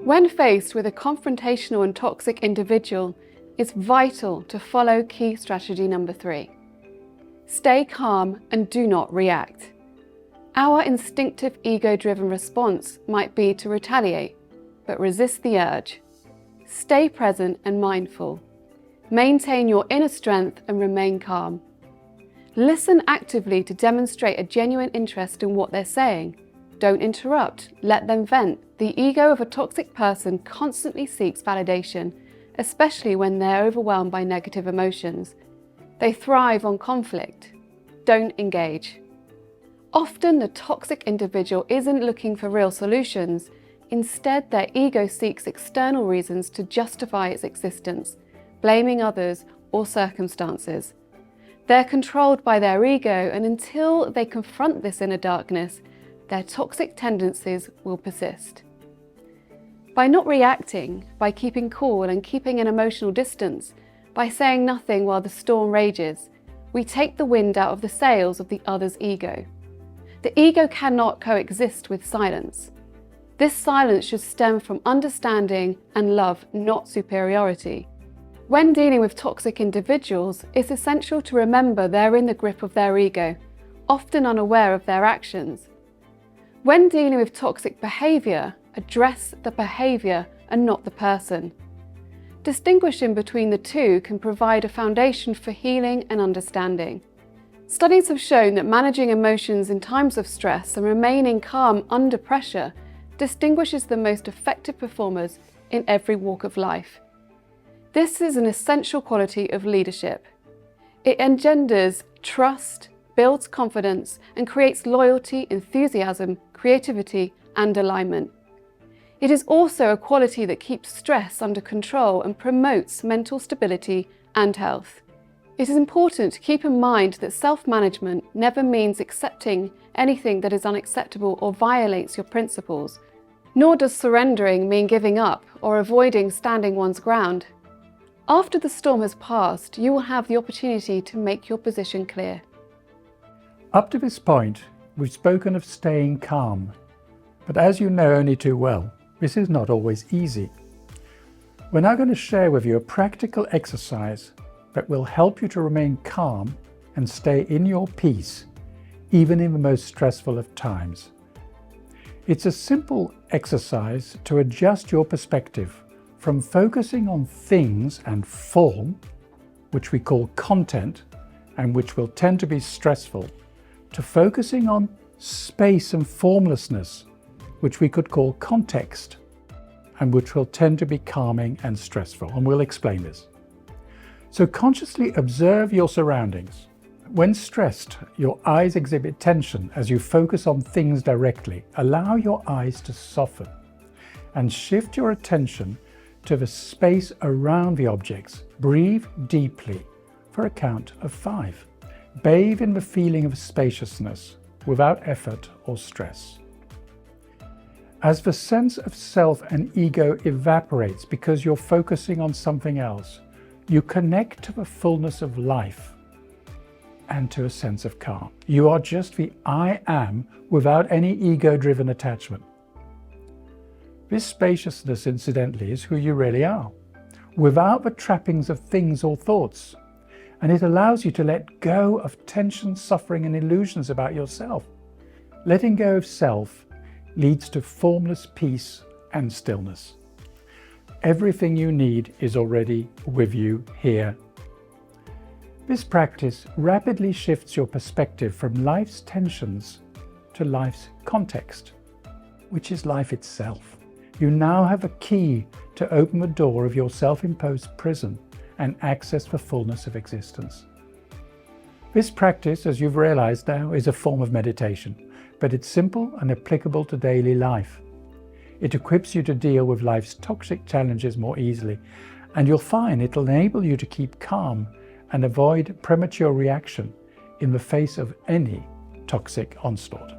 When faced with a confrontational and toxic individual, it's vital to follow key strategy number 3. Stay calm and do not react. Our instinctive ego-driven response might be to retaliate, but resist the urge. Stay present and mindful. Maintain your inner strength and remain calm. Listen actively to demonstrate a genuine interest in what they're saying. Don't interrupt, let them vent. The ego of a toxic person constantly seeks validation, especially when they're overwhelmed by negative emotions. They thrive on conflict. Don't engage. Often the toxic individual isn't looking for real solutions. Instead, their ego seeks external reasons to justify its existence, blaming others or circumstances. They're controlled by their ego, and until they confront this inner darkness, their toxic tendencies will persist. By not reacting, by keeping cool and keeping an emotional distance, by saying nothing while the storm rages, we take the wind out of the sails of the other's ego. The ego cannot coexist with silence. This silence should stem from understanding and love, not superiority. When dealing with toxic individuals, it's essential to remember they're in the grip of their ego, often unaware of their actions. When dealing with toxic behaviour, address the behaviour and not the person. Distinguishing between the two can provide a foundation for healing and understanding. Studies have shown that managing emotions in times of stress and remaining calm under pressure distinguishes the most effective performers in every walk of life. This is an essential quality of leadership. It engenders trust, builds confidence, and creates loyalty, enthusiasm, creativity, and alignment. It is also a quality that keeps stress under control and promotes mental stability and health. It is important to keep in mind that self-management never means accepting anything that is unacceptable or violates your principles, nor does surrendering mean giving up or avoiding standing one's ground. After the storm has passed, you will have the opportunity to make your position clear. Up to this point, we've spoken of staying calm, but as you know only too well, this is not always easy. We're now going to share with you a practical exercise that will help you to remain calm and stay in your peace, even in the most stressful of times. It's a simple exercise to adjust your perspective from focusing on things and form, which we call content, and which will tend to be stressful, to focusing on space and formlessness, which we could call context, and which will tend to be calming and stressful, and we'll explain this. So consciously observe your surroundings. When stressed, your eyes exhibit tension as you focus on things directly. Allow your eyes to soften and shift your attention to the space around the objects. Breathe deeply for a count of 5. Bathe in the feeling of spaciousness without effort or stress. As the sense of self and ego evaporates because you're focusing on something else, you connect to the fullness of life and to a sense of calm. You are just the I am without any ego-driven attachment. This spaciousness, incidentally, is who you really are, without the trappings of things or thoughts. And it allows you to let go of tension, suffering, and illusions about yourself. Letting go of self leads to formless peace and stillness. Everything you need is already with you here. This practice rapidly shifts your perspective from life's tensions to life's context, which is life itself. You now have a key to open the door of your self-imposed prison and access the fullness of existence. This practice, as you've realized now, is a form of meditation, but it's simple and applicable to daily life. It equips you to deal with life's toxic challenges more easily, and you'll find it'll enable you to keep calm and avoid premature reaction in the face of any toxic onslaught.